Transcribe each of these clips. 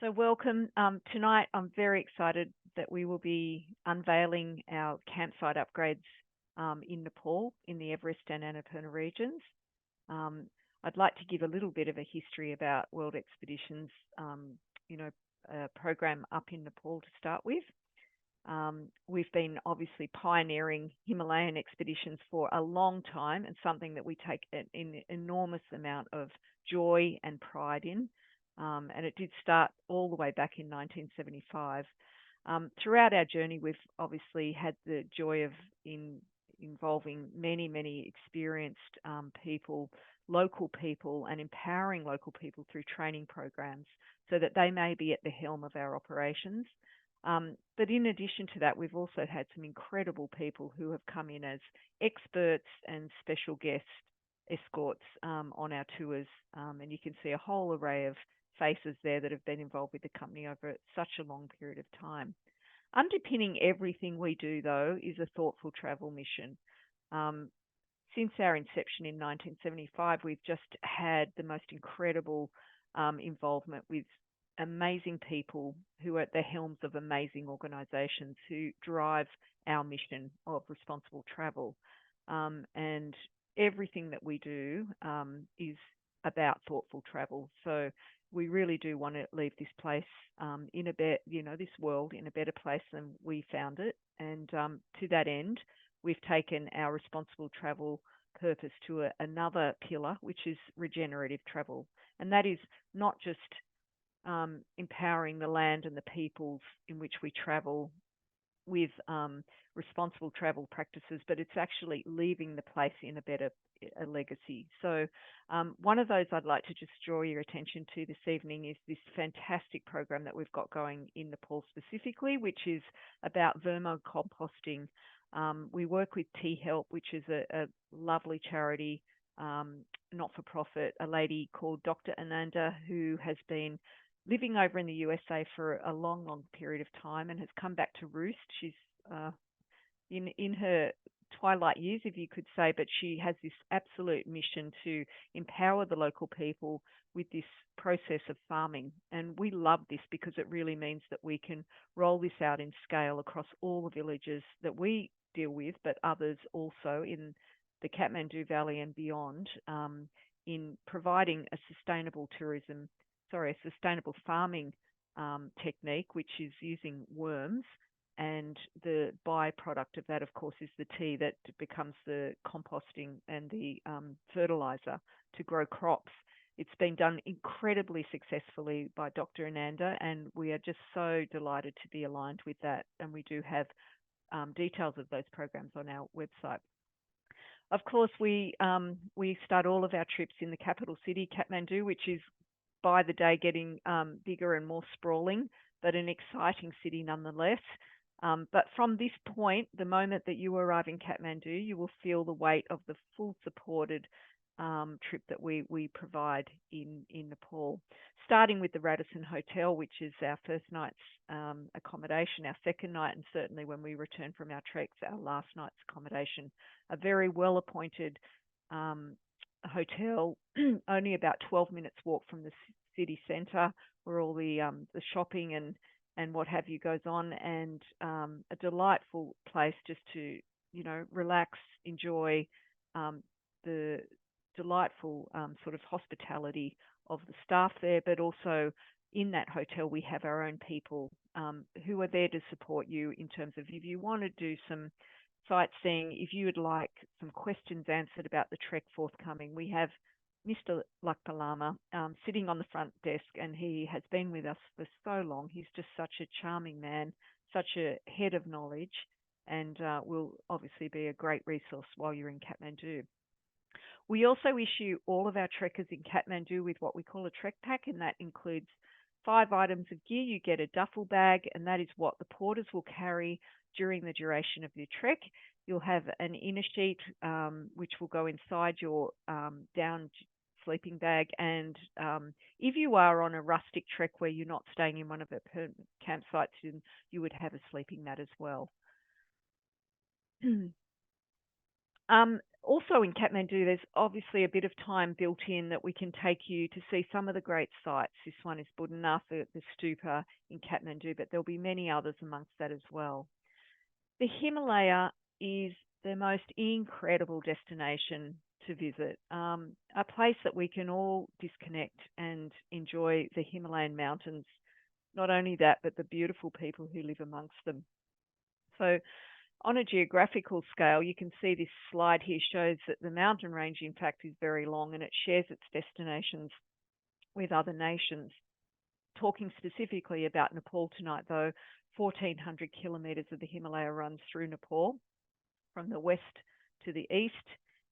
So welcome. Tonight I'm very excited that we will be unveiling our campsite upgrades in Nepal in the Everest and Annapurna regions. Um, I'd like to give a little bit of a history about World Expeditions, you know, program up in Nepal to start with. We've been obviously pioneering Himalayan expeditions for a long time, and something that we take an enormous amount of joy and pride in. And it did start all the way back in 1975. Throughout our journey, we've obviously had the joy of involving many experienced people, local people, and empowering local people through training programs so that they may be at the helm of our operations. But in addition to that, we've also had some incredible people who have come in as experts and special guest escorts on our tours. And you can see a whole array of faces there that have been involved with the company over such a long period of time. Underpinning everything we do, though, is a thoughtful travel mission. Since our inception in 1975, we've just had the most incredible involvement with amazing people who are at the helms of amazing organisations who drive our mission of responsible travel. And everything that we do is about thoughtful travel. So we really do want to leave this place in a better, this world in a better place than we found it. And to that end, we've taken our responsible travel purpose to another pillar, which is regenerative travel. And that is not just empowering the land and the peoples in which we travel with responsible travel practices, but it's actually leaving the place in a legacy. So one of those I'd like to just draw your attention to this evening is this fantastic program that we've got going in Nepal specifically, which is about vermicomposting. We work with Tea Help, which is a lovely charity, not-for-profit, a lady called Dr. Ananda, who has been living over in the USA for a long period of time and has come back to roost. She's in her twilight years, if you could say, but she has this absolute mission to empower the local people with this process of farming. And we love this because it really means that we can roll this out in scale across all the villages that we deal with, but others also in the Kathmandu Valley and beyond, in providing a sustainable farming technique, which is using worms. And the byproduct of that, of course, is the tea that becomes the composting and the fertilizer to grow crops. It's been done incredibly successfully by Dr. Ananda, and we are just so delighted to be aligned with that. And we do have details of those programs on our website. Of course, we start all of our trips in the capital city, Kathmandu, which is by the day getting bigger and more sprawling, but an exciting city nonetheless. But from this point, the moment that you arrive in Kathmandu, you will feel the weight of the full supported trip that we provide in Nepal, starting with the Radisson Hotel, which is our first night's accommodation, our second night, and certainly when we return from our treks, our last night's accommodation. A very well-appointed hotel, only about 12 minutes walk from the city centre, where all the shopping and what have you goes on, and a delightful place just to relax, enjoy the delightful sort of hospitality of the staff there. But also in that hotel we have our own people who are there to support you in terms of if you want to do some sightseeing, if you would like some questions answered about the trek forthcoming. We have Mr. Lakpalama sitting on the front desk, and he has been with us for so long. He's just such a charming man, such a head of knowledge, and will obviously be a great resource while you're in Kathmandu. We also issue all of our trekkers in Kathmandu with what we call a trek pack, and that includes 5 items of gear. You get a duffel bag, and that is what the porters will carry during the duration of your trek. You'll have an inner sheet, which will go inside your down sleeping bag. And if you are on a rustic trek where you're not staying in one of the permanent campsites, then you would have a sleeping mat as well. Also in Kathmandu, there's obviously a bit of time built in that we can take you to see some of the great sites. This one is Budanath, the stupa in Kathmandu, but there'll be many others amongst that as well. The Himalaya is the most incredible destination to visit, a place that we can all disconnect and enjoy the Himalayan mountains. Not only that, but the beautiful people who live amongst them. So on a geographical scale, you can see this slide here shows that the mountain range, in fact, is very long and it shares its destinations with other nations. Talking specifically about Nepal tonight, though, 1,400 kilometres of the Himalaya runs through Nepal from the west to the east.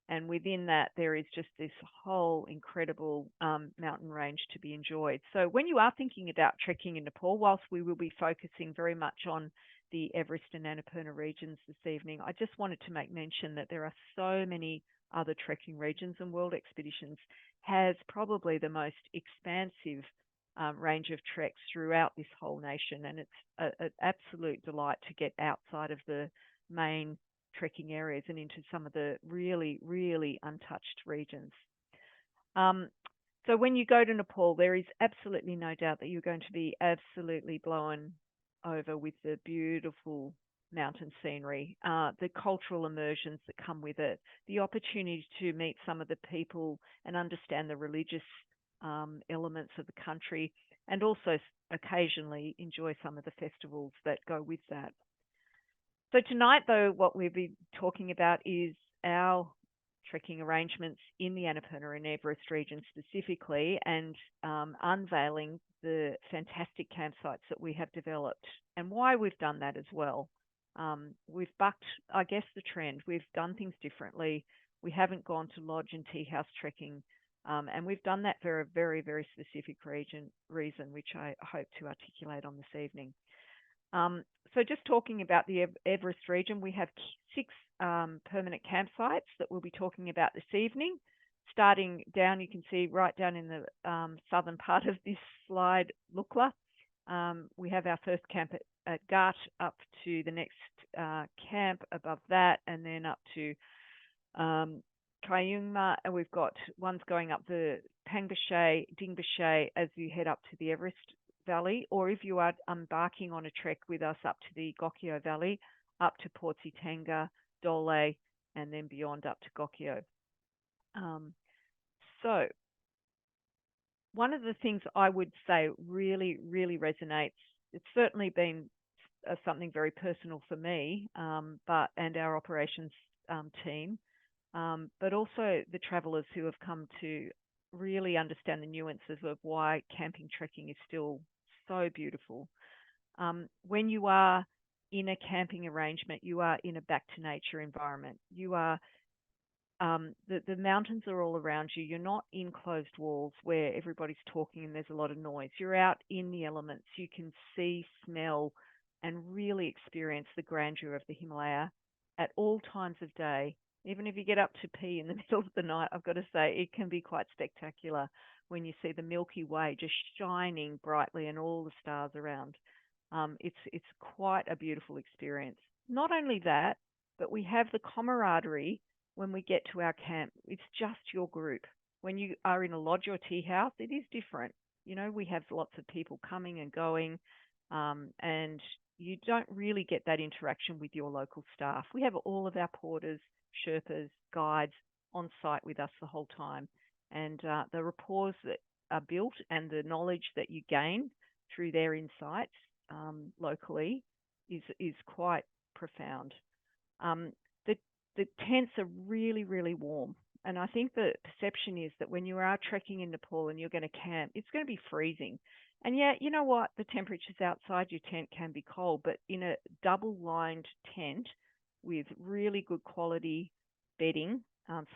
And within that, there is just this whole incredible mountain range to be enjoyed. So when you are thinking about trekking in Nepal, whilst we will be focusing very much on the Everest and Annapurna regions this evening, I just wanted to make mention that there are so many other trekking regions, and World Expeditions has probably the most expansive range of treks throughout this whole nation. And it's an absolute delight to get outside of the main trekking areas and into some of the really, really untouched regions. So when you go to Nepal, there is absolutely no doubt that you're going to be absolutely blown over with the beautiful mountain scenery, the cultural immersions that come with it, the opportunity to meet some of the people and understand the religious elements of the country, and also occasionally enjoy some of the festivals that go with that. So tonight, though, what we'll be talking about is our trekking arrangements in the Annapurna and Everest region specifically, and unveiling the fantastic campsites that we have developed and why we've done that as well. We've bucked, I guess, the trend. We've done things differently. We haven't gone to lodge and tea house trekking, and we've done that for a very, very specific reason, which I hope to articulate on this evening. So just talking about the Everest region, we have 6 permanent campsites that we'll be talking about this evening. Starting down, you can see right down in the southern part of this slide, Lukla. We have our first camp at Ghat, up to the next camp above that, and then up to Kayungma, and we've got ones going up the Tengboche, Dingboche as you head up to the Everest Valley, or if you are embarking on a trek with us up to the Gokyo Valley, up to Portsi Tanga, Dole, and then beyond up to Gokyo. So one of the things I would say really, really resonates, it's certainly been something very personal for me, and our operations team, but also the travellers who have come to really understand the nuances of why camping trekking is still so beautiful. When you are in a camping arrangement, you are in a back to nature environment. You are the mountains are all around you. You're not in closed walls where everybody's talking and there's a lot of noise. You're out in the elements. You can see, smell, and really experience the grandeur of the Himalaya at all times of day. Even if you get up to pee in the middle of the night, I've got to say it can be quite spectacular when you see the Milky Way just shining brightly and all the stars around. It's quite a beautiful experience. Not only that, but we have the camaraderie when we get to our camp. It's just your group. When you are in a lodge or tea house, it is different. You know, we have lots of people coming and going, and you don't really get that interaction with your local staff. We have all of our porters, Sherpas, guides on site with us the whole time. And the rapports that are built and the knowledge that you gain through their insights locally is quite profound. The tents are really, really warm. And I think the perception is that when you are trekking in Nepal and you're going to camp, it's going to be freezing. And yet, you know what? The temperatures outside your tent can be cold, but in a double-lined tent with really good quality bedding,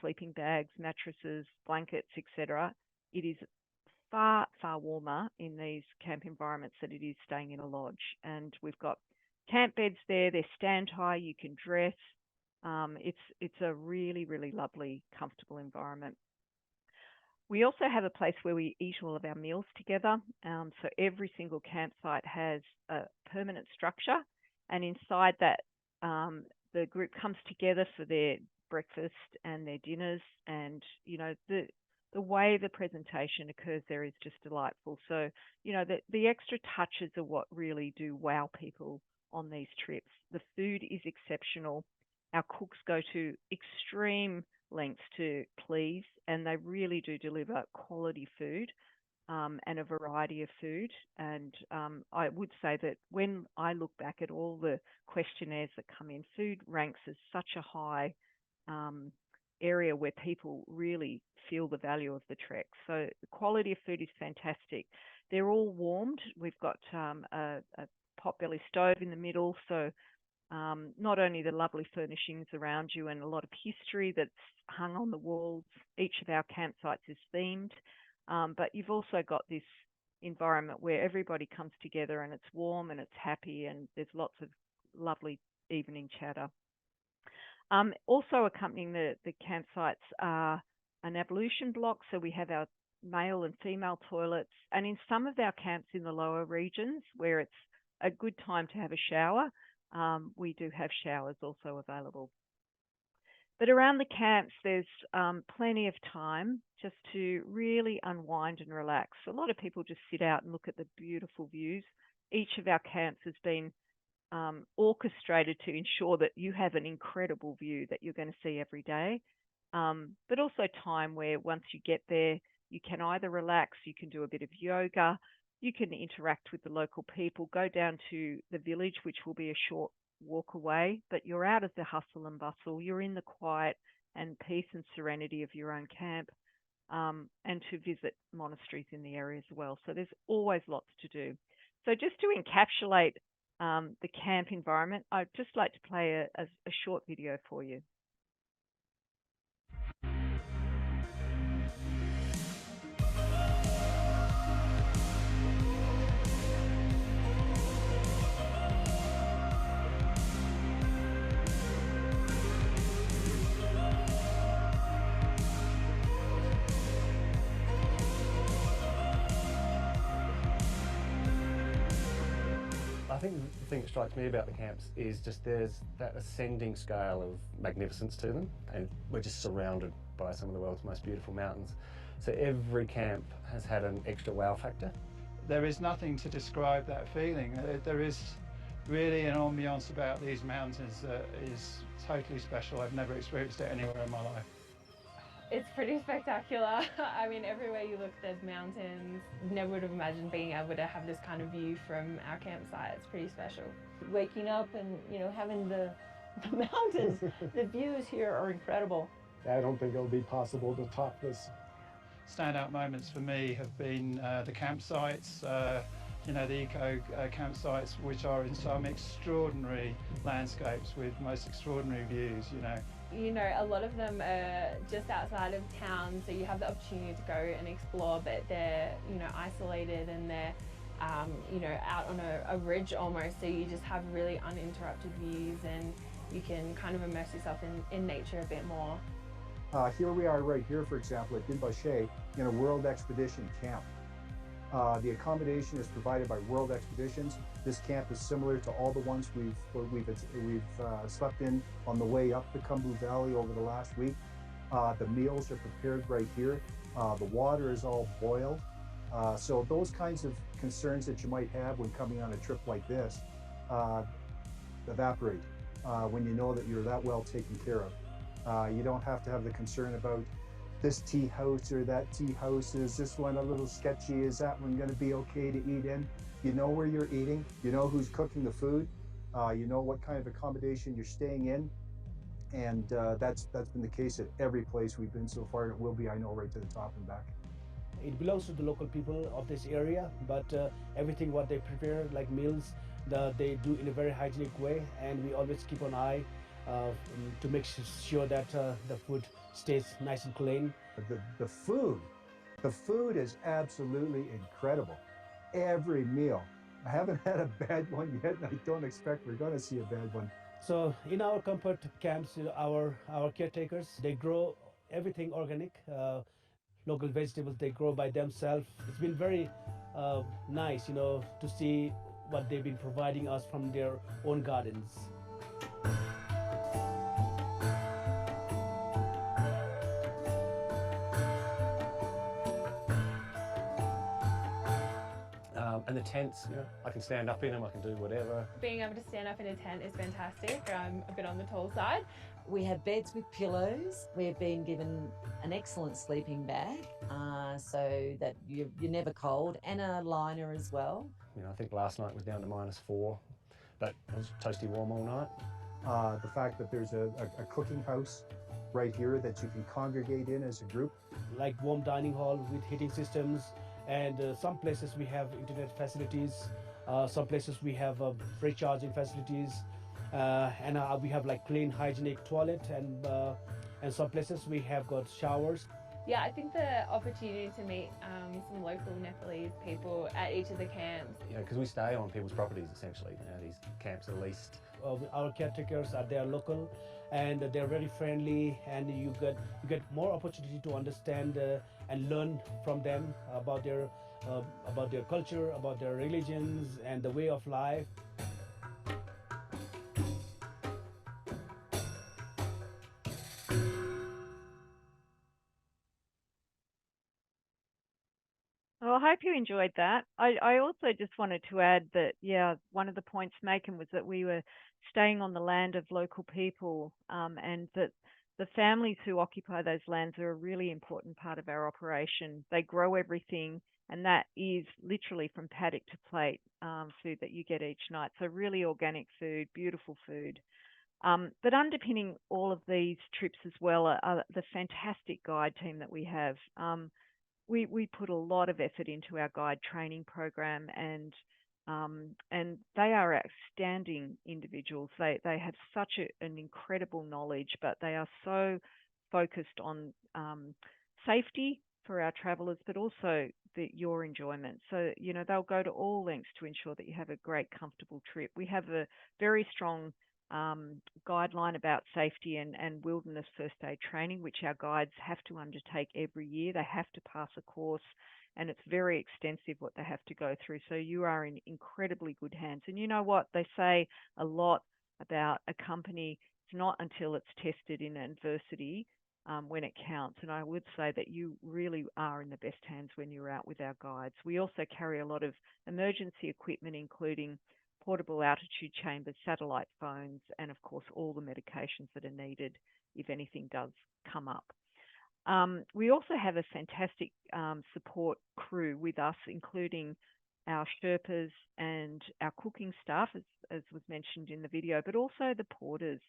sleeping bags, mattresses, blankets, etc., it is far, far warmer in these camp environments than it is staying in a lodge. And we've got camp beds there. They're stand high. You can dress. It's a really, really lovely, comfortable environment. We also have a place where we eat all of our meals together. So every single campsite has a permanent structure, and inside that, the group comes together for their breakfast and their dinners, and the way the presentation occurs there is just delightful. So the extra touches are what really do wow people on these trips. The food is exceptional. Our cooks go to extreme lengths to please, and they really do deliver quality food and a variety of food. And I would say that when I look back at all the questionnaires that come in, food ranks as such a high area where people really feel the value of the trek. So the quality of food is fantastic. They're all warmed. We've got a potbelly stove in the middle, so not only the lovely furnishings around you and a lot of history that's hung on the walls. Each of our campsites is themed, but you've also got this environment where everybody comes together and it's warm and it's happy, and there's lots of lovely evening chatter. Also accompanying the campsites are an ablution block, so we have our male and female toilets, and in some of our camps in the lower regions where it's a good time to have a shower, we do have showers also available. But around the camps, there's plenty of time just to really unwind and relax. A lot of people just sit out and look at the beautiful views. Each of our camps has been orchestrated to ensure that you have an incredible view that you're going to see every day, but also time where once you get there, you can either relax, you can do a bit of yoga, you can interact with the local people, go down to the village, which will be a short walk away, but you're out of the hustle and bustle. You're in the quiet and peace and serenity of your own camp, and to visit monasteries in the area as well. So there's always lots to do. So just to encapsulate the camp environment, I'd just like to play a short video for you. I think the thing that strikes me about the camps is just there's that ascending scale of magnificence to them, and we're just surrounded by some of the world's most beautiful mountains. So every camp has had an extra wow factor. There is nothing to describe that feeling. There is really an ambiance about these mountains that is totally special. I've never experienced it anywhere in my life. It's pretty spectacular. I mean, everywhere you look, there's mountains. Never would have imagined being able to have this kind of view from our campsite. It's pretty special. Waking up and, having the mountains, the views here are incredible. I don't think it'll be possible to top this. Standout moments for me have been the campsites, the eco campsites, which are in some extraordinary landscapes with most extraordinary views, A lot of them are just outside of town, so you have the opportunity to go and explore, but they're, isolated, and they're, out on a ridge almost, so you just have really uninterrupted views, and you can kind of immerse yourself in nature a bit more. Here we are right here, for example, at Tengboche in a World Expedition camp. The accommodation is provided by World Expeditions. This camp is similar to all the ones we've slept in on the way up the Gokyo Valley over the last week. The meals are prepared right here. The water is all boiled. So those kinds of concerns that you might have when coming on a trip like this evaporate when you know that you're that well taken care of. You don't have to have the concern about this tea house or that tea house. Is this one a little sketchy? Is that one going to be okay to eat in? You know where you're eating. You know who's cooking the food. You know what kind of accommodation you're staying in. And that's been the case at every place we've been so far, and it will be, I know, right to the top and back. It belongs to the local people of this area, but everything what they prepare, like meals, they do in a very hygienic way, and we always keep an eye to make sure that the food stays nice and clean. The food is absolutely incredible. Every meal. I haven't had a bad one yet, and I don't expect we're going to see a bad one. So in our comfort camps, our caretakers, they grow everything organic. Local vegetables they grow by themselves. It's been very nice, to see what they've been providing us from their own gardens. the tents, you know, I can stand up in them, I can do whatever. Being able to stand up in a tent is fantastic. I'm a bit on the tall side. We have beds with pillows. We've been given an excellent sleeping bag so that you're never cold, and a liner as well. You know, I think last night was down to -4, but it was toasty warm all night. The fact that there's a cooking house right here that you can congregate in as a group. Like warm dining hall with heating systems, and some places we have internet facilities, some places we have free charging facilities, and we have like clean hygienic toilet, and some places we have got showers. Yeah, I think the opportunity to meet some local Nepalese people at each of the camps. You know, because we stay on people's properties essentially. You know, these camps are leased. Our caretakers are there local, and they're very friendly, and you get more opportunity to understand and learn from them about their culture, about their religions, and the way of life. Well, I hope you enjoyed that. I also just wanted to add that, yeah, one of the points Macon was that we were staying on the land of local people, and that the families who occupy those lands are a really important part of our operation. They grow everything, and that is literally from paddock to plate food that you get each night. So really organic food, beautiful food. But underpinning all of these trips as well are the fantastic guide team that we have. We put a lot of effort into our guide training program, and they are outstanding individuals. They have such an incredible knowledge, but they are so focused on safety for our travellers, but also your enjoyment. So, you know, they'll go to all lengths to ensure that you have a great, comfortable trip. We have a very strong guideline about safety and wilderness first aid training, which our guides have to undertake every year. They have to pass a course, and it's very extensive what they have to go through. So you are in incredibly good hands. And you know what? They say a lot about a company. It's not until it's tested in adversity when it counts. And I would say that you really are in the best hands when you're out with our guides. We also carry a lot of emergency equipment, including portable altitude chambers, satellite phones, and of course all the medications that are needed if anything does come up. We also have a fantastic support crew with us, including our Sherpas and our cooking staff, as was mentioned in the video, but also the porters.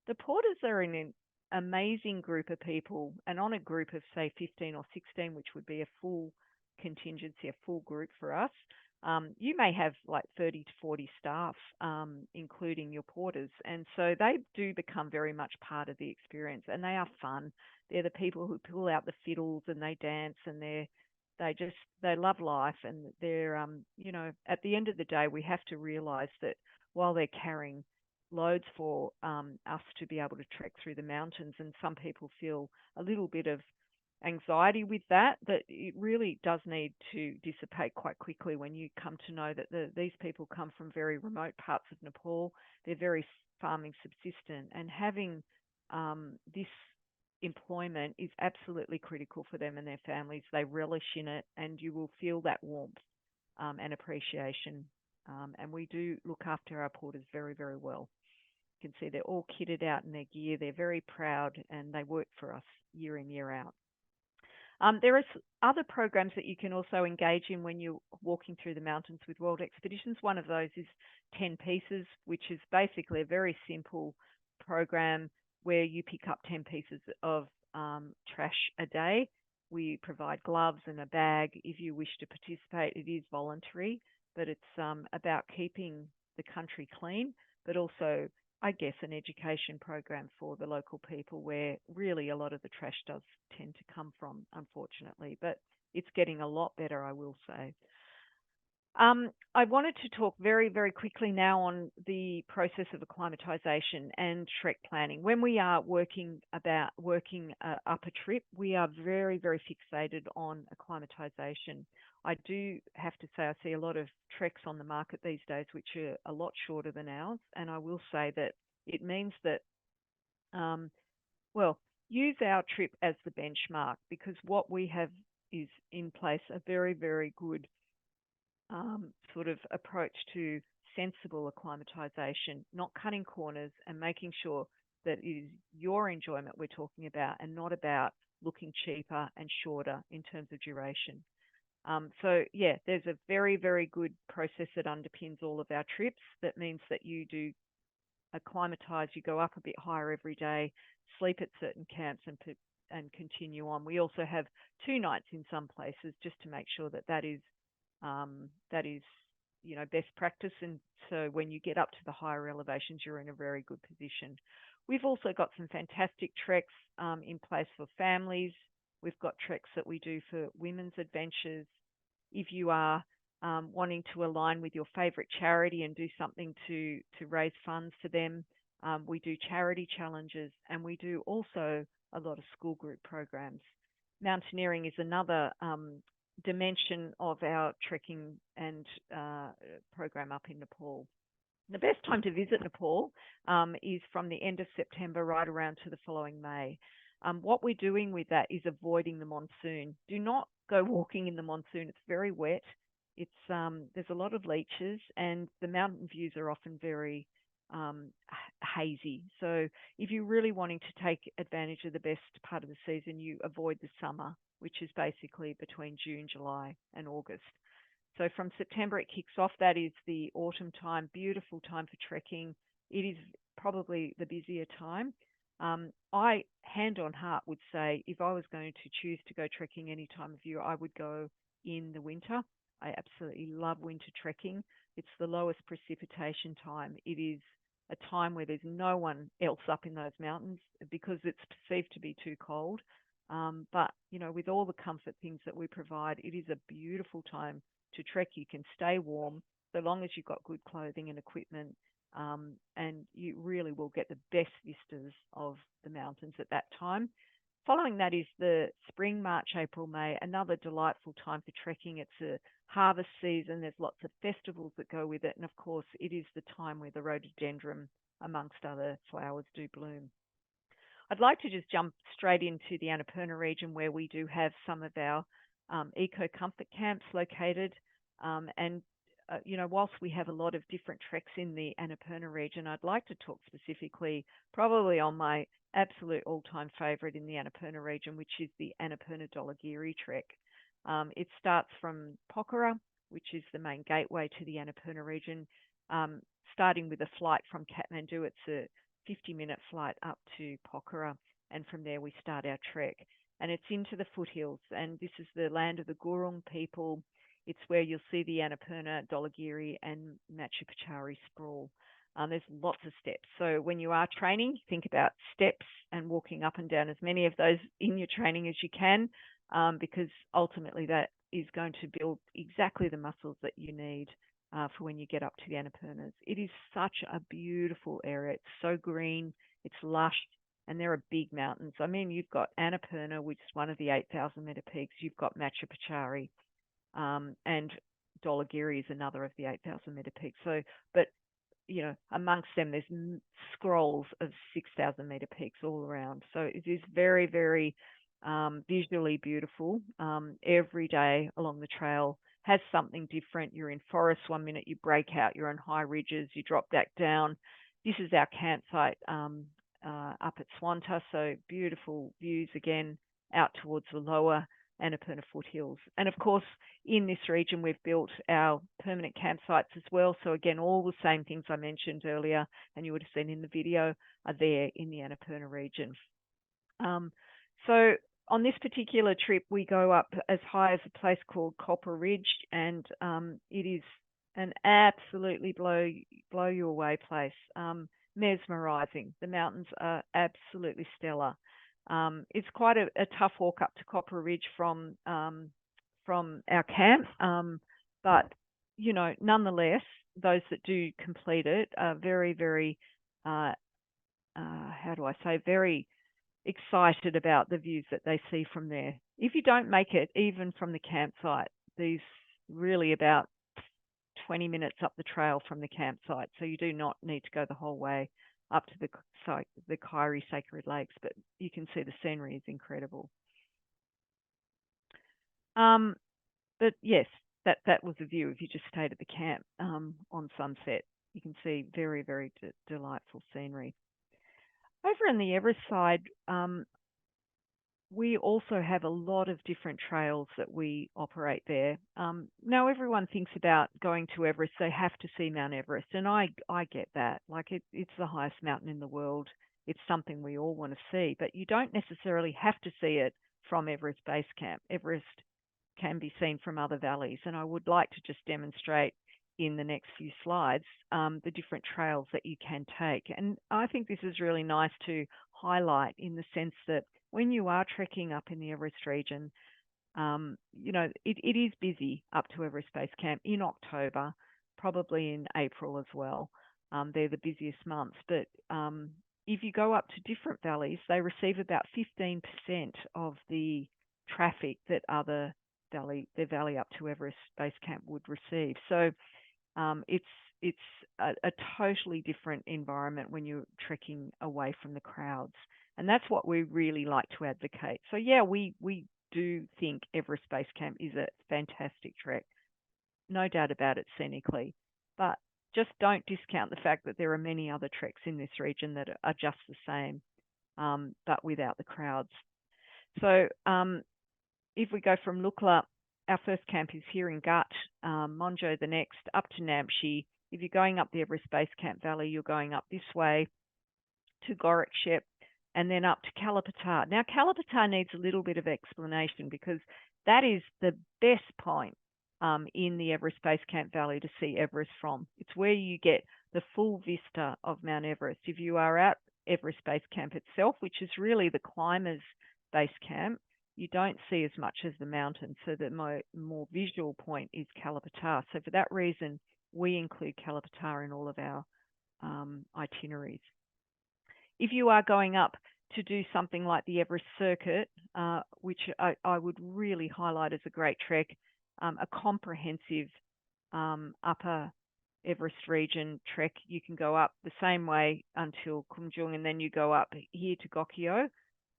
The porters are an amazing group of people, and on a group of say 15 or 16, which would be a full contingency, a full group for us, you may have like 30 to 40 staff, including your porters. And so they do become very much part of the experience, and they are fun. They're the people who pull out the fiddles and they dance, and they love life. And they're, you know, at the end of the day, we have to realize that while they're carrying loads for us to be able to trek through the mountains, and some people feel a little bit of anxiety with that it really does need to dissipate quite quickly when you come to know that these people come from very remote parts of Nepal. They're very farming subsistent, and having this employment is absolutely critical for them and their families. They relish in it, and you will feel that warmth and appreciation. And we do look after our porters very, very well. You can see they're all kitted out in their gear. They're very proud, and they work for us year in, year out. There are other programs that you can also engage in when you're walking through the mountains with World Expeditions. One of those is 10 Pieces, which is basically a very simple program where you pick up 10 pieces of trash a day. We provide gloves and a bag. If you wish to participate, it is voluntary, but it's about keeping the country clean, but also, I guess, an education program for the local people, where really a lot of the trash does tend to come from, unfortunately, but it's getting a lot better, I will say. I wanted to talk very, very quickly now on the process of acclimatization and trek planning. When we are working up a trip, we are very, very fixated on acclimatization. I do have to say I see a lot of treks on the market these days which are a lot shorter than ours, and I will say that it means that, use our trip as the benchmark, because what we have is in place a very, very good sort of approach to sensible acclimatization, not cutting corners and making sure that it is your enjoyment we're talking about and not about looking cheaper and shorter in terms of duration. So yeah, there's a very, very good process that underpins all of our trips. That means that you do acclimatize, you go up a bit higher every day, sleep at certain camps and continue on. We also have 2 nights in some places just to make sure that that is best practice. And so when you get up to the higher elevations, you're in a very good position. We've also got some fantastic treks in place for families. We've got treks that we do for women's adventures. If you are wanting to align with your favourite charity and do something to raise funds for them, we do charity challenges, and we do also a lot of school group programs. Mountaineering is another dimension of our trekking and program up in Nepal. The best time to visit Nepal is from the end of September right around to the following May. What we're doing with that is avoiding the monsoon. Do not go walking in the monsoon. It's very wet. There's a lot of leeches, and the mountain views are often very hazy. So if you're really wanting to take advantage of the best part of the season, you avoid the summer, which is basically between June, July, and August. So from September it kicks off. That is the autumn time, beautiful time for trekking. It is probably the busier time. I, hand on heart, would say if I was going to choose to go trekking any time of year, I would go in the winter. I absolutely love winter trekking. It's the lowest precipitation time. It is a time where there's no one else up in those mountains because it's perceived to be too cold. But, with all the comfort things that we provide, it is a beautiful time to trek. You can stay warm so long as you've got good clothing and equipment, and you really will get the best vistas of the mountains at that time. Following that is the spring, March, April, May, another delightful time for trekking. It's a harvest season. There's lots of festivals that go with it. And of course, it is the time where the rhododendron, amongst other flowers, do bloom. I'd like to just jump straight into the Annapurna region, where we do have some of our eco-comfort camps located. Whilst we have a lot of different treks in the Annapurna region, I'd like to talk specifically probably on my absolute all-time favourite in the Annapurna region, which is the Annapurna Dholagiri trek. It starts from Pokhara, which is the main gateway to the Annapurna region. Starting with a flight from Kathmandu, it's a 50-minute flight up to Pokhara, and from there we start our trek. And it's into the foothills, and this is the land of the Gurung people. It's where you'll see the Annapurna, Dholagiri, and Machu Picchu sprawl. There's lots of steps. So when you are training, think about steps and walking up and down as many of those in your training as you can, because ultimately that is going to build exactly the muscles that you need for when you get up to the Annapurnas. It is such a beautiful area. It's so green, it's lush, and there are big mountains. I mean, you've got Annapurna, which is one of the 8,000-meter peaks. You've got Machu Picchu, and Dholagiri is another of the 8,000-meter peaks. So, but amongst them, there's scrolls of 6,000-meter peaks all around. So it is very, very visually beautiful. Every day along the trail has something different. You're in forest 1 minute, you break out, you're on high ridges, you drop back down. This is our campsite up at Swanta, so beautiful views again out towards the lower Annapurna foothills. And of course, in this region, we've built our permanent campsites as well. So again, all the same things I mentioned earlier, and you would have seen in the video, are there in the Annapurna region. So on this particular trip, we go up as high as a place called Copper Ridge, and it is an absolutely blow you away place. Mesmerizing. The mountains are absolutely stellar. It's quite a tough walk up to Copper Ridge from our camp, but nonetheless, those that do complete it are very, very, very excited about the views that they see from there. If you don't make it, even from the campsite, these really about 20 minutes up the trail from the campsite, so you do not need to go the whole way up to the Kairi Sacred Lakes, but you can see the scenery is incredible. But yes, that was the view. If you just stayed at the camp on sunset, you can see very, very delightful scenery. Over on the Everest side, we also have a lot of different trails that we operate there. Now, everyone thinks about going to Everest, they have to see Mount Everest, and I get that. Like, it's the highest mountain in the world. It's something we all want to see, but you don't necessarily have to see it from Everest Base Camp. Everest can be seen from other valleys, and I would like to just demonstrate in the next few slides the different trails that you can take. And I think this is really nice to highlight in the sense that when you are trekking up in the Everest region, it is busy up to Everest Base Camp in October, probably in April as well. They're the busiest months. But if you go up to different valleys, they receive about 15% of the traffic that the valley up to Everest Base Camp would receive. So it's a totally different environment when you're trekking away from the crowds. And that's what we really like to advocate. So yeah, we do think Everest Base Camp is a fantastic trek. No doubt about it scenically. But just don't discount the fact that there are many other treks in this region that are just the same, but without the crowds. So if we go from Lukla, our first camp is here in Gut, Monjo the next, up to Namche. If you're going up the Everest Base Camp Valley, you're going up this way to Gorakshep and then up to Kalapatar. Now, Kalapatar needs a little bit of explanation because that is the best point in the Everest Base Camp Valley to see Everest from. It's where you get the full vista of Mount Everest. If you are at Everest Base Camp itself, which is really the climbers' base camp, you don't see as much as the mountain. So the more visual point is Kalapatar. So for that reason, we include Kalapatar in all of our itineraries. If you are going up to do something like the Everest Circuit, which I would really highlight as a great trek, a comprehensive upper Everest region trek, you can go up the same way until Kumjung, and then you go up here to Gokyo.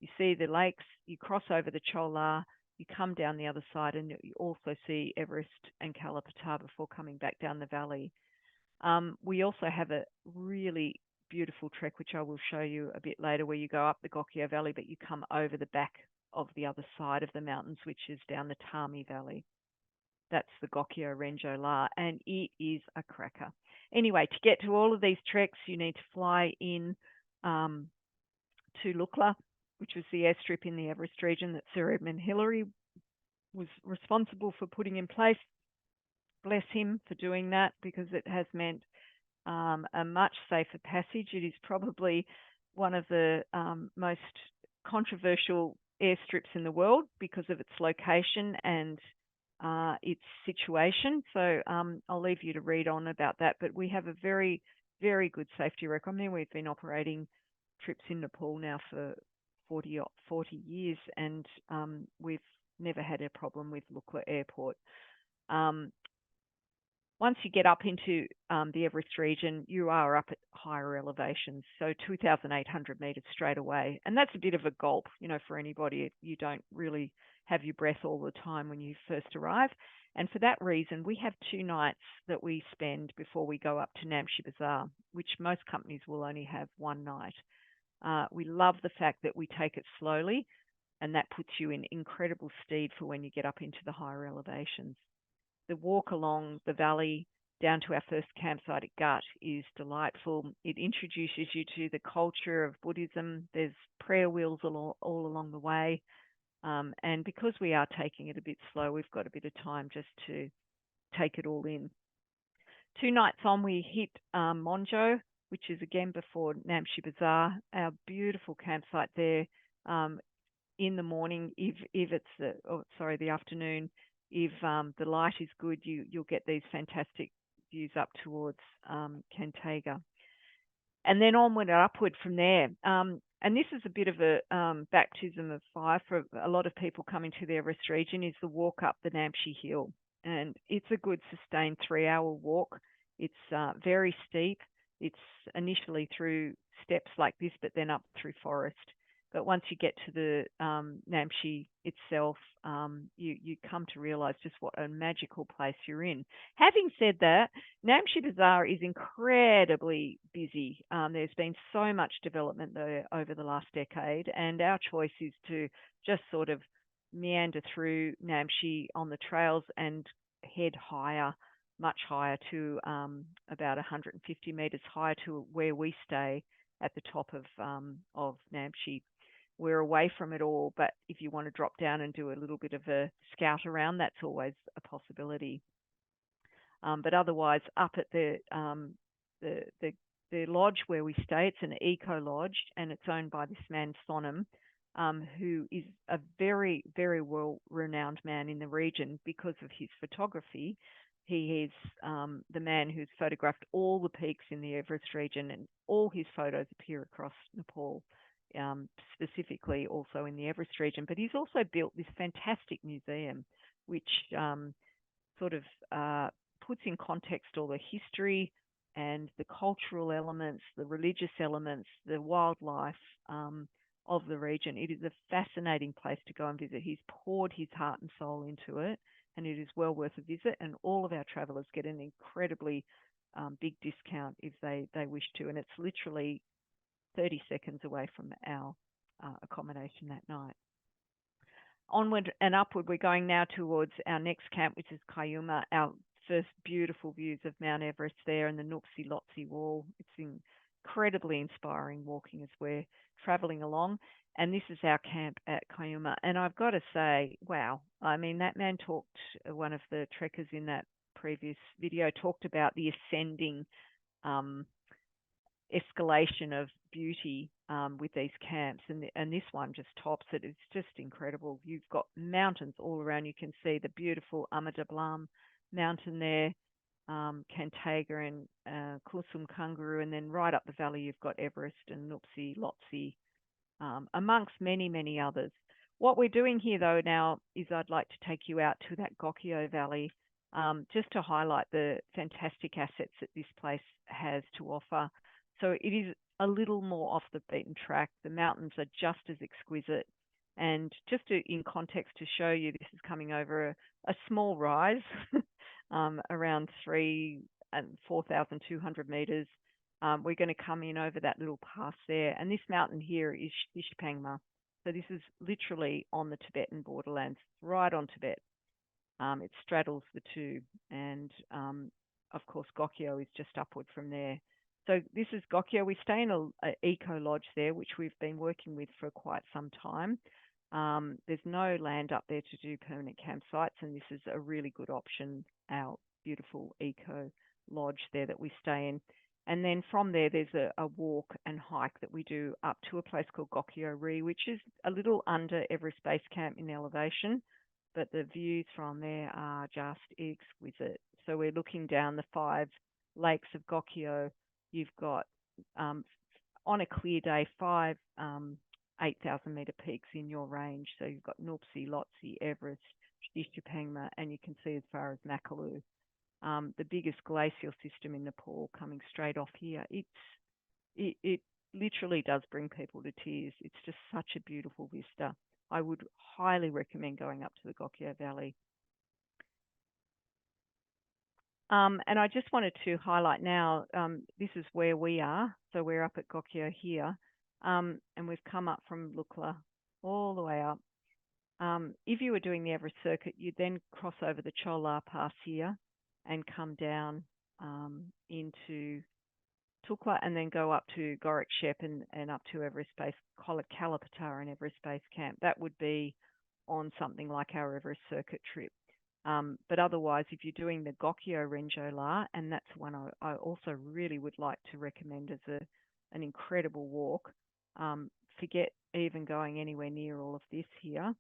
You see the lakes, you cross over the Chola, you come down the other side, and you also see Everest and Kalapatar before coming back down the valley. We also have a really beautiful trek, which I will show you a bit later, where you go up the Gokyo Valley, but you come over the back of the other side of the mountains, which is down the Thame Valley. That's the Gokyo Renjo La, and it is a cracker. Anyway, to get to all of these treks, you need to fly in to Lukla, which was the airstrip in the Everest region that Sir Edmund Hillary was responsible for putting in place. Bless him for doing that, because it has meant a much safer passage. It is probably one of the most controversial airstrips in the world because of its location and its situation. So I'll leave you to read on about that. But we have a very, very good safety record. I mean, we've been operating trips in Nepal now for 40 years, and we've never had a problem with Lukla Airport. Once you get up into the Everest region, you are up at higher elevations, so 2,800 meters straight away. And that's a bit of a gulp, for anybody. You don't really have your breath all the time when you first arrive. And for that reason, we have 2 nights that we spend before we go up to Namche Bazar, which most companies will only have 1 night. We love the fact that we take it slowly, and that puts you in incredible stead for when you get up into the higher elevations. The walk along the valley down to our first campsite at Gut is delightful. It introduces you to the culture of Buddhism. There's prayer wheels all along the way. And because we are taking it a bit slow, we've got a bit of time just to take it all in. 2 nights on, we hit Monjo, which is again before Namche Bazar, our beautiful campsite there. In the morning, if it's the afternoon, if the light is good, you'll get these fantastic views up towards Kantega. And then onward and upward from there. And this is a bit of a baptism of fire for a lot of people coming to the Everest region, is the walk up the Namche Hill. And it's a good sustained 3-hour walk. It's very steep. It's initially through steps like this, but then up through forest. But once you get to the Namche itself, you come to realise just what a magical place you're in. Having said that, Namche Bazar is incredibly busy. There's been so much development there over the last decade, and our choice is to just sort of meander through Namche on the trails and head higher, much higher, to about 150 metres higher to where we stay at the top of Namche. We're away from it all, but if you want to drop down and do a little bit of a scout around, that's always a possibility. But otherwise, up at the lodge where we stay, it's an eco lodge, and it's owned by this man Sonam, who is a very, very well-renowned man in the region because of his photography. He is the man who's photographed all the peaks in the Everest region, and all his photos appear across Nepal, specifically also in the Everest region. But he's also built this fantastic museum, which sort of puts in context all the history and the cultural elements, the religious elements, the wildlife of the region. It is a fascinating place to go and visit. He's poured his heart and soul into it, and it is well worth a visit. And all of our travellers get an incredibly big discount if they wish to. And it's literally 30 seconds away from our accommodation that night. Onward and upward, we're going now towards our next camp, which is Kayuma, our first beautiful views of Mount Everest there and the Nuptse Lotse Wall. It's incredibly inspiring walking as we're travelling along. And this is our camp at Kayuma. And I've got to say, wow, I mean, that man talked, one of the trekkers in that previous video talked about the ascending escalation of beauty with these camps, and this one just tops it. It's just incredible. You've got mountains all around. You can see the beautiful Amadablam mountain there, Kantaga and Kusum Kangaroo, and then right up the valley you've got Everest and Nuptse Lotse, amongst many, many others. What we're doing here though now is I'd like to take you out to that Gokyo Valley, just to highlight the fantastic assets that this place has to offer. So it is a little more off the beaten track. The mountains are just as exquisite. And just in context to show you, this is coming over a small rise, around 3,000 and 4,200 meters. We're going to come in over that little pass there. And this mountain here is Shishpangma. So this is literally on the Tibetan borderlands, right on Tibet. It straddles the two. And of course, Gokyo is just upward from there. So this is Gokyo. We stay in an eco lodge there, which we've been working with for quite some time. There's no land up there to do permanent campsites, and this is a really good option, our beautiful eco lodge there that we stay in. And then from there, there's a walk and hike that we do up to a place called Gokyo Ri, which is a little under Everest Base Camp in elevation, but the views from there are just exquisite. So we're looking down the 5 lakes of Gokyo. You've got, on a clear day, 5 8,000 metre peaks in your range. So you've got Nuptse, Lotse, Everest, Shishpangma, and you can see as far as Makalu. The biggest glacial system in Nepal coming straight off here. It literally does bring people to tears. It's just such a beautiful vista. I would highly recommend going up to the Gokyo Valley. And I just wanted to highlight now, this is where we are. So we're up at Gokyo here, and we've come up from Lukla all the way up. If you were doing the Everest Circuit, you'd then cross over the Chola Pass here and come down into Tukla and then go up to Gorak Shep and up to Everest Base, Kalapatara and Everest Base Camp. That would be on something like our Everest Circuit trip. But otherwise, if you're doing the Gokyo Renjola, and that's one I also really would like to recommend as an incredible walk, forget even going anywhere near all of this here,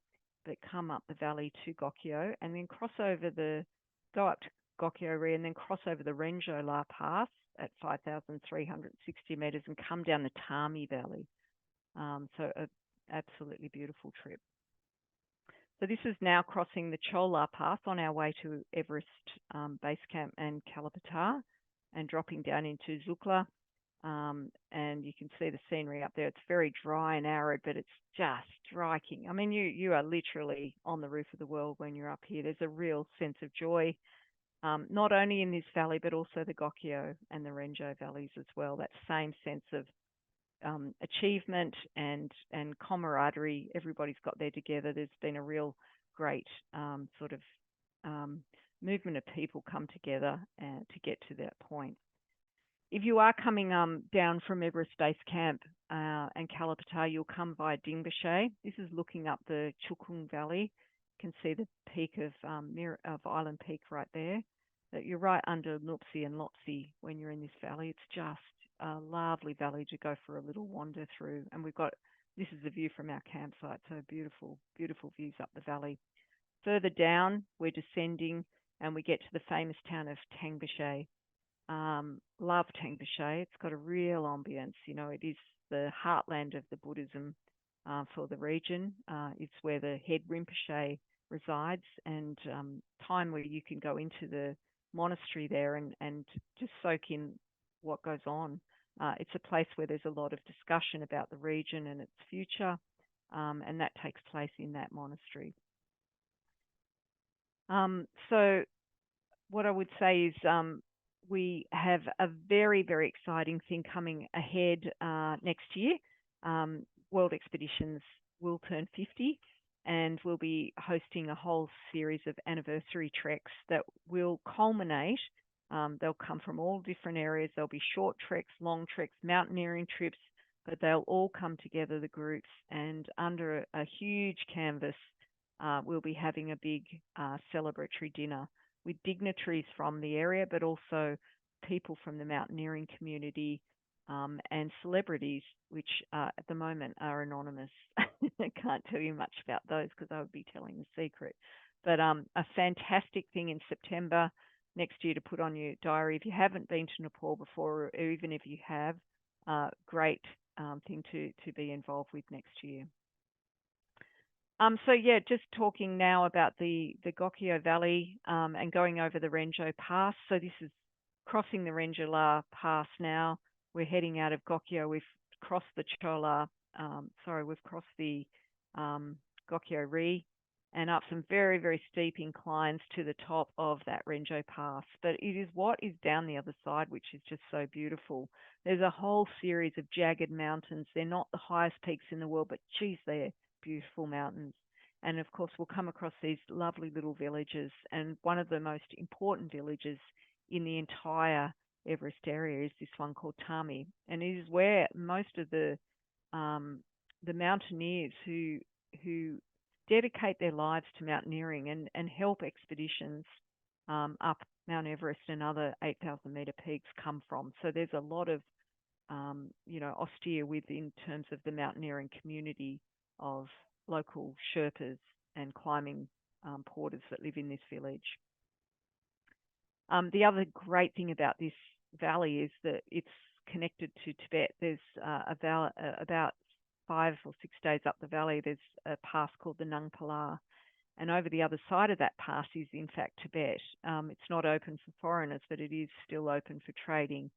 but come up the valley to Gokyo and then go up to Gokyo Ri and then cross over the Renjola Pass at 5,360 meters and come down the Thame Valley. So an absolutely beautiful trip. So this is now crossing the Chola Pass on our way to Everest Base Camp and Kalapatara and dropping down into Zukla. and you can see the scenery up there. It's very dry and arid, but it's just striking. I mean, you are literally on the roof of the world when you're up here. There's a real sense of joy, not only in this valley, but also the Gokyo and the Renjo valleys as well. That same sense of achievement and camaraderie. Everybody's got there together. There's been a real great sort of movement of people come together to get to that point. If you are coming down from Everest Base Camp and Kalapatar, you'll come via Tengboche. This is looking up the Chukung Valley. You can see the peak of Island Peak right there. That you're right under Nuptse and Lhotse when you're in this valley. It's just a lovely valley to go for a little wander through. And this is the view from our campsite, so beautiful, beautiful views up the valley. Further down, we're descending and we get to the famous town of Tengboche. Love Tengboche. It's got a real ambience. You know, it is the heartland of the Buddhism for the region. It's where the head Rinpoche resides, and time where you can go into the monastery there and just soak in what goes on. It's a place where there's a lot of discussion about the region and its future, and that takes place in that monastery. So what I would say is we have a very, very exciting thing coming ahead next year. World Expeditions will turn 50, and we'll be hosting a whole series of anniversary treks that will culminate. They'll come from all different areas. There'll be short treks, long treks, mountaineering trips, but they'll all come together, the groups, and under a huge canvas, we'll be having a big celebratory dinner with dignitaries from the area, but also people from the mountaineering community and celebrities, which at the moment are anonymous. I can't tell you much about those because I would be telling the secret. But a fantastic thing in September next year to put on your diary. If you haven't been to Nepal before, or even if you have, great thing to be involved with next year. So yeah, just talking now about the Gokyo Valley and going over the Renjo Pass. So this is crossing the Renjo Pass now. We're heading out of Gokyo. We've crossed the we've crossed the Gokyo Ri and up some very, very steep inclines to the top of that Renjo Pass. But it is what is down the other side, which is just so beautiful. There's a whole series of jagged mountains. They're not the highest peaks in the world, but geez, they're beautiful mountains. And of course, we'll come across these lovely little villages. And one of the most important villages in the entire Everest area is this one called Thame. And it is where most of the mountaineers who dedicate their lives to mountaineering and help expeditions up Mount Everest and other 8,000 meter peaks come from. So there's a lot of, austere in terms of the mountaineering community of local Sherpas and climbing porters that live in this village. The other great thing about this valley is that it's connected to Tibet. There's about 5 or 6 days up the valley, there's a pass called the Nang Pala. And over the other side of that pass is, in fact, Tibet. It's not open for foreigners, but it is still open for trading.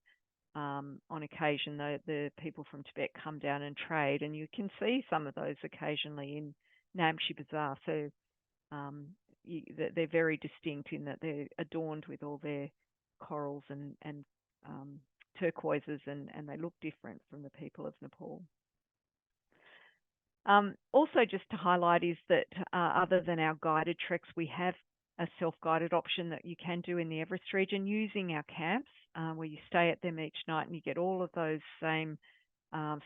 On occasion, the people from Tibet come down and trade, and you can see some of those occasionally in Namche Bazar. So they're very distinct in that they're adorned with all their corals and turquoises, and they look different from the people of Nepal. Also, just to highlight is that other than our guided treks, we have a self-guided option that you can do in the Everest region using our camps, where you stay at them each night and you get all of those same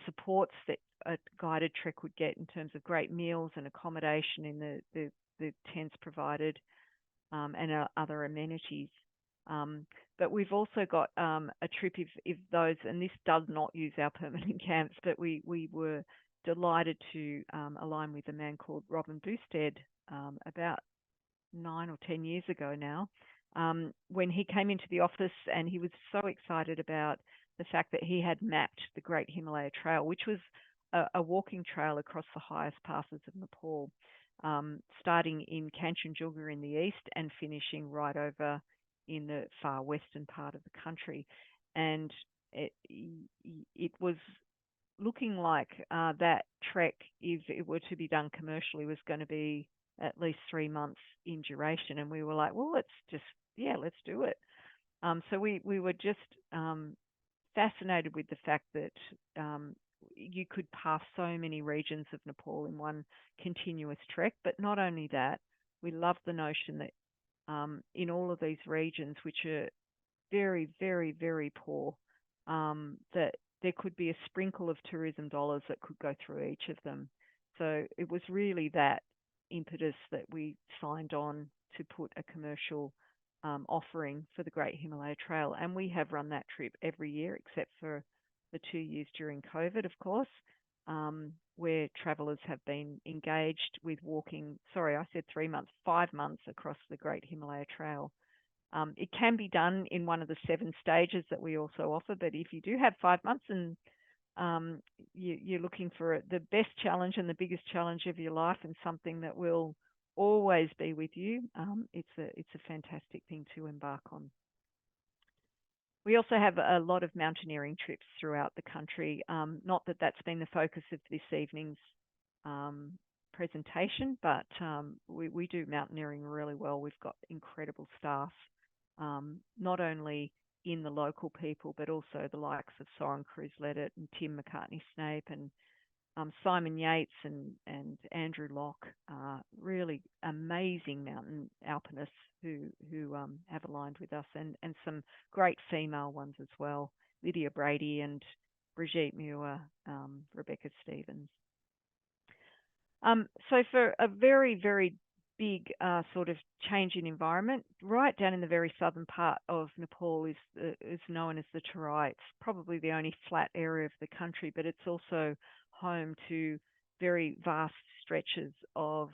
supports that a guided trek would get in terms of great meals and accommodation in the tents provided and other amenities. But we've also got a trip if those, and this does not use our permanent camps, but we were delighted to align with a man called Robin Boosted about 9 or 10 years ago now, when he came into the office, and he was so excited about the fact that he had mapped the Great Himalaya Trail, which was a walking trail across the highest passes of Nepal, starting in Kanchenjunga in the east and finishing right over in the far western part of the country. And it was looking like that trek, if it were to be done commercially, was going to be at least 3 months in duration. And we were like, well, let's do it. So we were just fascinated with the fact that you could pass so many regions of Nepal in one continuous trek. But not only that, we love the notion that in all of these regions, which are very, very, very poor, that there could be a sprinkle of tourism dollars that could go through each of them. So it was really that impetus that we signed on to put a commercial offering for the Great Himalaya Trail. And we have run that trip every year, except for the 2 years during COVID, of course, where travellers have been engaged with walking, sorry, I said 3 months, 5 months across the Great Himalaya Trail. It can be done in one of the 7 stages that we also offer, but if you do have 5 months and you're looking for the best challenge and the biggest challenge of your life and something that will always be with you, it's a fantastic thing to embark on. We also have a lot of mountaineering trips throughout the country. Not that that's been the focus of this evening's presentation, but we do mountaineering really well. We've got incredible staff, not only in the local people, but also the likes of Soren Cruz-Leddert and Tim McCartney-Snape and Simon Yates and Andrew Locke, really amazing mountain alpinists who have aligned with us, and some great female ones as well, Lydia Brady and Brigitte Muir, Rebecca Stevens. So for a very, very big sort of change in environment, right down in the very southern part of Nepal is known as the Terai. It's probably the only flat area of the country, but it's also home to very vast stretches of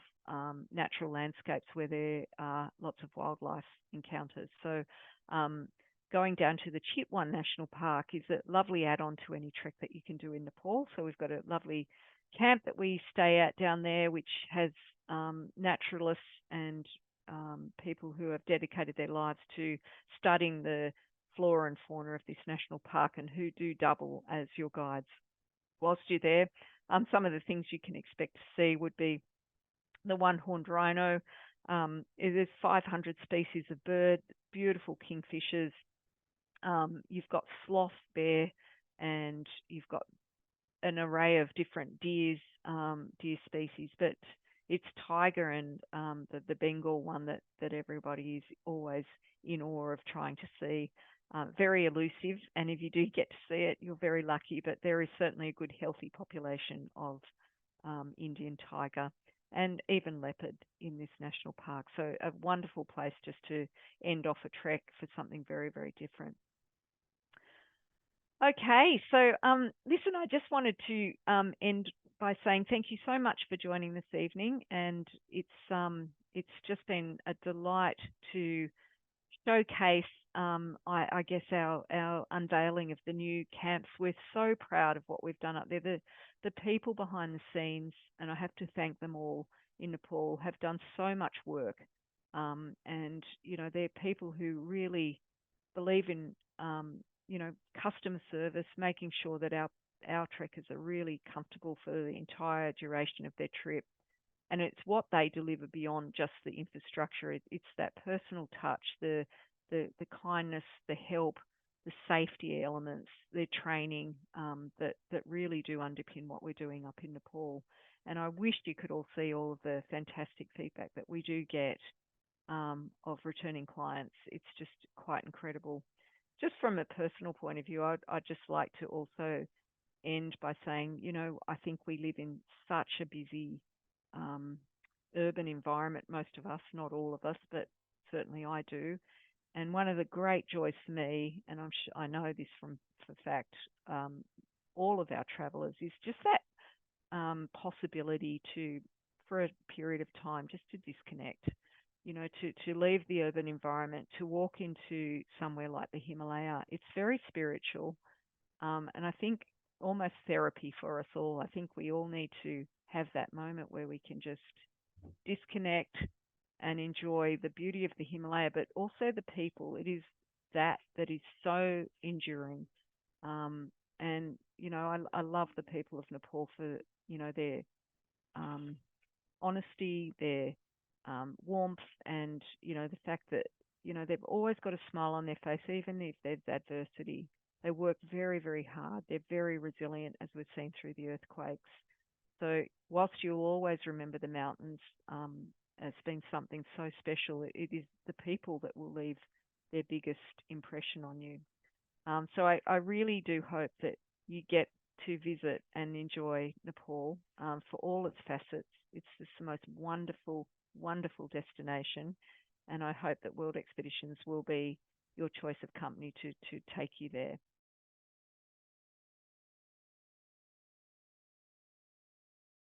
natural landscapes where there are lots of wildlife encounters. So going down to the Chitwan National Park is a lovely add-on to any trek that you can do in Nepal. So we've got a lovely camp that we stay at down there, which has naturalists and people who have dedicated their lives to studying the flora and fauna of this national park and who do double as your guides whilst you're there. Some of the things you can expect to see would be the one-horned rhino. There's 500 species of bird, beautiful kingfishers. You've got sloth, bear, and you've got an array of different deer species, but it's tiger and the Bengal one that everybody is always in awe of trying to see. Very elusive, and if you do get to see it, you're very lucky, but there is certainly a good healthy population of Indian tiger and even leopard in this national park. So a wonderful place just to end off a trek for something very, very different. Okay, so listen, I just wanted to end by saying thank you so much for joining this evening, and it's just been a delight to showcase, I guess, our unveiling of the new camps. We're so proud of what we've done up there. The people behind the scenes, and I have to thank them all in Nepal, have done so much work, and they're people who really believe in customer service, making sure that our trekkers are really comfortable for the entire duration of their trip. And it's what they deliver beyond just the infrastructure. It's that personal touch, the kindness, the help, the safety elements, their training that really do underpin what we're doing up in Nepal. And I wish you could all see all of the fantastic feedback that we do get of returning clients. It's just quite incredible. Just from a personal point of view, I'd just like to also end by saying, I think we live in such a busy urban environment, most of us, not all of us, but certainly I do. And one of the great joys for me, and I know this for fact, all of our travellers, is just that possibility for a period of time, just to disconnect. To leave the urban environment, to walk into somewhere like the Himalaya. It's very spiritual, and I think almost therapy for us all. I think we all need to have that moment where we can just disconnect and enjoy the beauty of the Himalaya, but also the people. It is that is so enduring. And I love the people of Nepal for their honesty, their warmth, and the fact that they've always got a smile on their face, even if there's adversity. They work very, very hard. They're very resilient, as we've seen through the earthquakes. So whilst you'll always remember the mountains as being something so special, it is the people that will leave their biggest impression on you. So I really do hope that you get to visit and enjoy Nepal for all its facets. It's just the most wonderful, wonderful destination, and I hope that World Expeditions will be your choice of company to take you there.